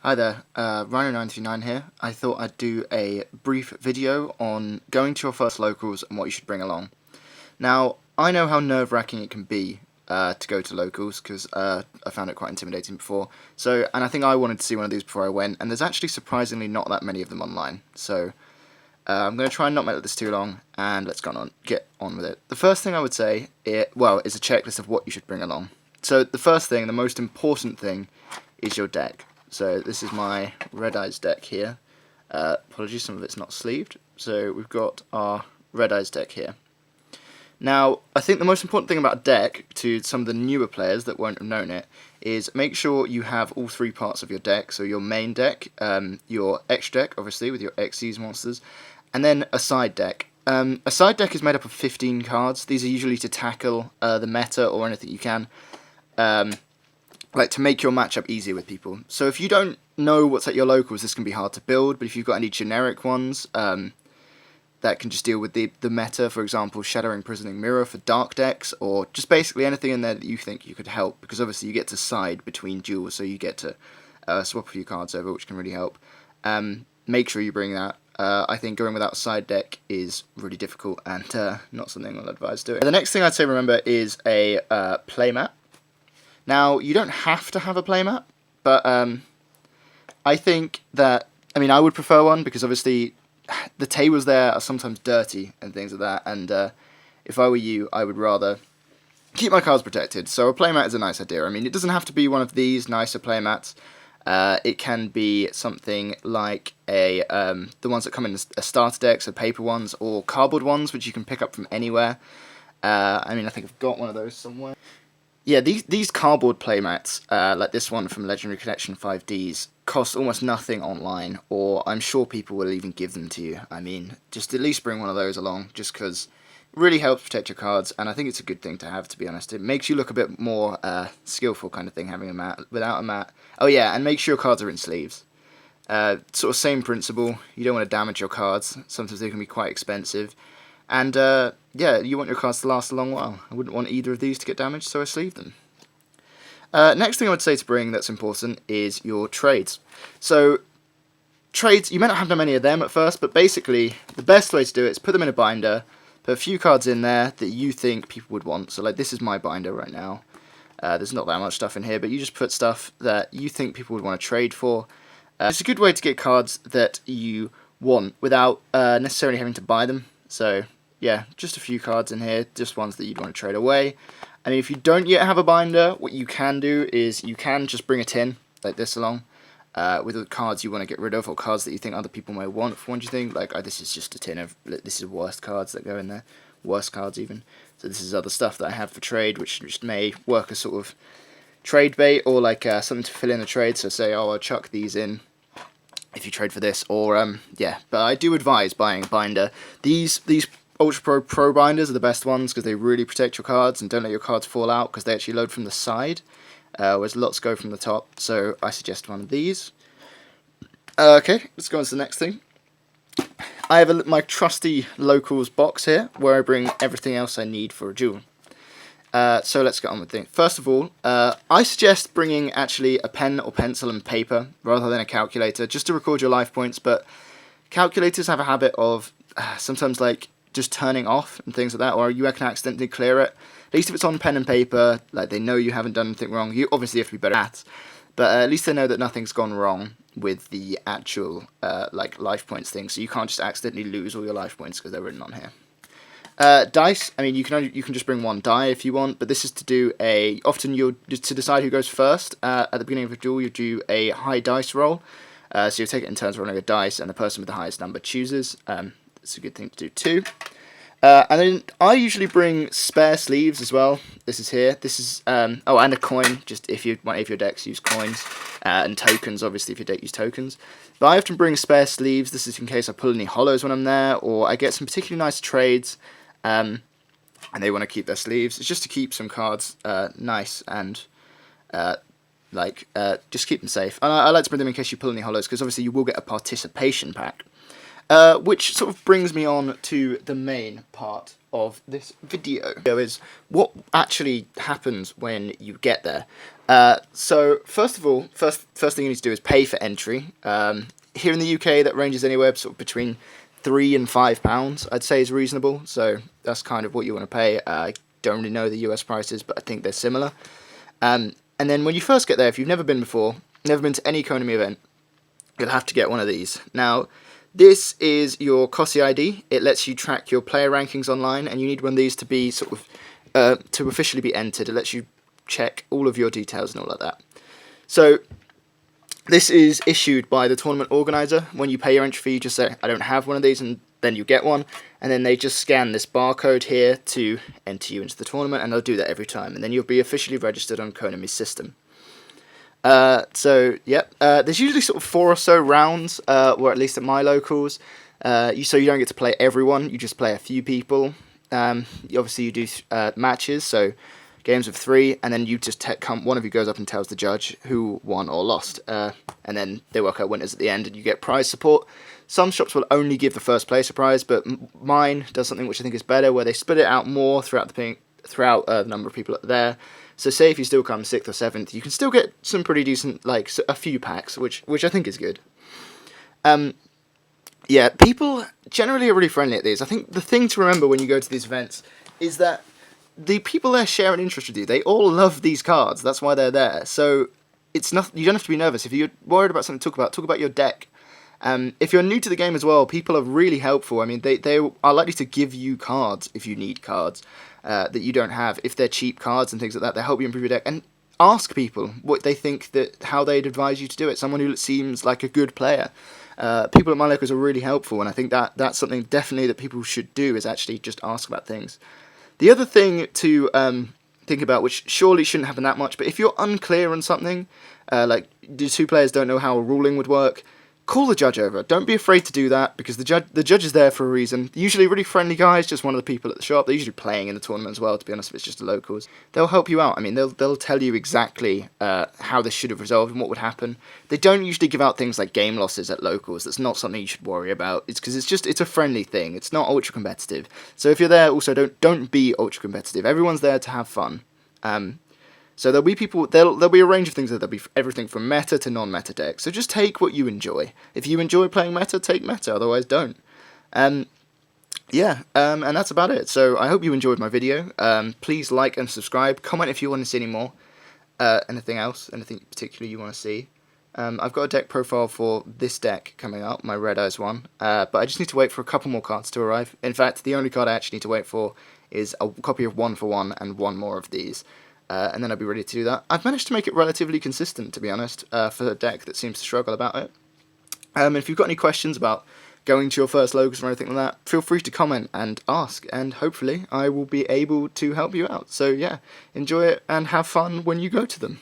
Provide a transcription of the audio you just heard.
Hi there, Rhino939 here. I thought I'd do a brief video on going to your first locals and what you should bring along. Now, I know how nerve-wracking it can be to go to locals, because I found it quite intimidating before. And I think I wanted to see one of these before I went, and there's actually surprisingly not that many of them online. So I'm going to try and not make this too long, and let's get on with it. The first thing I would say, is a checklist of what you should bring along. So the first thing, the most important thing, is your deck. So this is my Red Eyes deck here. Apologies, some of it's not sleeved. So we've got our Red Eyes deck here. Now, I think the most important thing about a deck, to some of the newer players that won't have known it, is make sure you have all three parts of your deck. So your main deck, your extra deck, obviously, with your Xyz monsters, and then a side deck. A side deck is made up of 15 cards. These are usually to tackle the meta or anything you can. To make your matchup easier with people. So if you don't know what's at your locals, this can be hard to build, but if you've got any generic ones that can just deal with the meta, for example, Shattering Prisoning Mirror for dark decks, or just basically anything in there that you think you could help, because obviously you get to side between duels, so you get to swap a few cards over, which can really help. Make sure you bring that. I think going without a side deck is really difficult, and not something I'll advise doing. The next thing I'd say remember is a playmat. Now, you don't have to have a playmat, but I think that, I would prefer one, because obviously the tables there are sometimes dirty and things like that, and if I were you, I would rather keep my cards protected. So a playmat is a nice idea. It doesn't have to be one of these nicer playmats. It can be something like the ones that come in a starter deck, so paper ones, or cardboard ones, which you can pick up from anywhere. I think I've got one of those somewhere. Yeah, these cardboard playmats, like this one from Legendary Collection 5Ds, cost almost nothing online, or I'm sure people will even give them to you. Just at least bring one of those along, just because it really helps protect your cards, and I think it's a good thing to have, to be honest. It makes you look a bit more skillful kind of thing, having a mat. Without a mat, oh yeah, and make sure your cards are in sleeves. Sort of same principle, you don't want to damage your cards, sometimes they can be quite expensive. And, yeah, you want your cards to last a long while. I wouldn't want either of these to get damaged, so I sleeve them. Next thing I would say to bring that's important is your trades. So, trades, you may not have that many of them at first, but basically, the best way to do it is put them in a binder, put a few cards in there that you think people would want. So, like, this is my binder right now. There's not that much stuff in here, but you just put stuff that you think people would want to trade for. It's a good way to get cards that you want without necessarily having to buy them. So, yeah, just a few cards in here, just ones that you'd want to trade away. If you don't yet have a binder, what you can do is you can just bring a tin, like this along, with the cards you want to get rid of, or cards that you think other people may want for one you think. Like, this is just a tin of, this is worst cards that go in there, worst cards even. So this is other stuff that I have for trade, which just may work as sort of trade bait, or like something to fill in the trade. So say, oh, I'll chuck these in if you trade for this, or, yeah. But I do advise buying a binder. These Ultra Pro binders are the best ones, because they really protect your cards and don't let your cards fall out, because they actually load from the side, whereas lots go from the top. So I suggest one of these. Okay, let's go on to the next thing. I have my trusty locals box here, where I bring everything else I need for a duel. So let's get on with things. First of all, I suggest bringing actually a pen or pencil and paper rather than a calculator, just to record your life points. But calculators have a habit of sometimes just turning off and things like that, or you can accidentally clear it. At least if it's on pen and paper, like, they know you haven't done anything wrong. You obviously have to be better at, but at least they know that nothing's gone wrong with the actual life points thing. So you can't just accidentally lose all your life points because they're written on here. Dice. You can just bring one die if you want, but this is to do often to decide who goes first. At the beginning of a duel, you do a high dice roll. So you take it in turns rolling a dice, and the person with the highest number chooses. It's a good thing to do too. And then I usually bring spare sleeves as well. This is here. This is and a coin. Just if you want, if your decks use coins, and tokens. Obviously, if your deck use tokens. But I often bring spare sleeves. This is in case I pull any hollows when I'm there, or I get some particularly nice trades, and they want to keep their sleeves. It's just to keep some cards nice and just keep them safe. And I like to bring them in case you pull any hollows, because obviously you will get a participation pack. Which sort of brings me on to the main part of this video, is what actually happens when you get there. So first of all, first thing you need to do is pay for entry. Here in the UK, that ranges anywhere sort of between £3 and £5, I'd say is reasonable. So that's kind of what you want to pay. I don't really know the US prices, but I think they're similar. And then when you first get there, if you've never been before, never been to any Konami event, you'll have to get one of these. Now, this is your COSI ID. It lets you track your player rankings online, and you need one of these to be sort of to officially be entered. It lets you check all of your details and all like that. So this is issued by the tournament organizer. When you pay your entry fee, you just say, I don't have one of these, and then you get one, and then they just scan this barcode here to enter you into the tournament, and they'll do that every time, and then you'll be officially registered on Konami's system. There's usually sort of 4 or so rounds, or at least at my locals. So you don't get to play everyone, you just play a few people. Obviously you do matches, so games of 3, and then you just one of you goes up and tells the judge who won or lost, and then they work out winners at the end, and you get prize support. Some shops will only give the first place a prize, but mine does something which I think is better, where they split it out more throughout the number of people that are there. So say if you still come 6th or 7th, you can still get some pretty decent, like, a few packs, which I think is good. Yeah, people generally are really friendly at these. I think the thing to remember when you go to these events is that the people there share an interest with you. They all love these cards. That's why they're there. So it's not, you don't have to be nervous. If you're worried about something to talk about your deck. If you're new to the game as well, people are really helpful. I mean, they are likely to give you cards if you need cards that you don't have. If they're cheap cards and things like that, they help you improve your deck. And ask people what they think, how they'd advise you to do it. Someone who seems like a good player. People at my locals are really helpful, and I think that's something definitely that people should do, is actually just ask about things. The other thing to think about, which surely shouldn't happen that much, but if you're unclear on something, like the 2 players don't know how a ruling would work, call the judge over. Don't be afraid to do that, because the judge is there for a reason. Usually really friendly guys, just one of the people at the shop. They're usually playing in the tournament as well, to be honest, if it's just the locals. They'll help you out. I mean, they'll tell you exactly how this should have resolved and what would happen. They don't usually give out things like game losses at locals. That's not something you should worry about. It's because it's a friendly thing. It's not ultra competitive. So if you're there, also don't be ultra competitive. Everyone's there to have fun. So there'll be people, there'll be a range of things. There'll be everything from meta to non-meta decks. So just take what you enjoy. If you enjoy playing meta, take meta. Otherwise, don't. And that's about it. So I hope you enjoyed my video. Please like and subscribe. Comment if you want to see any more. Anything else? Anything particular you want to see? I've got a deck profile for this deck coming up, my Red Eyes one. But I just need to wait for a couple more cards to arrive. In fact, the only card I actually need to wait for is a copy of 1 for 1 and 1 more of these. And then I'll be ready to do that. I've managed to make it relatively consistent, to be honest, for a deck that seems to struggle about it. If you've got any questions about going to your first locals or anything like that, feel free to comment and ask, and hopefully I will be able to help you out. So yeah, enjoy it and have fun when you go to them.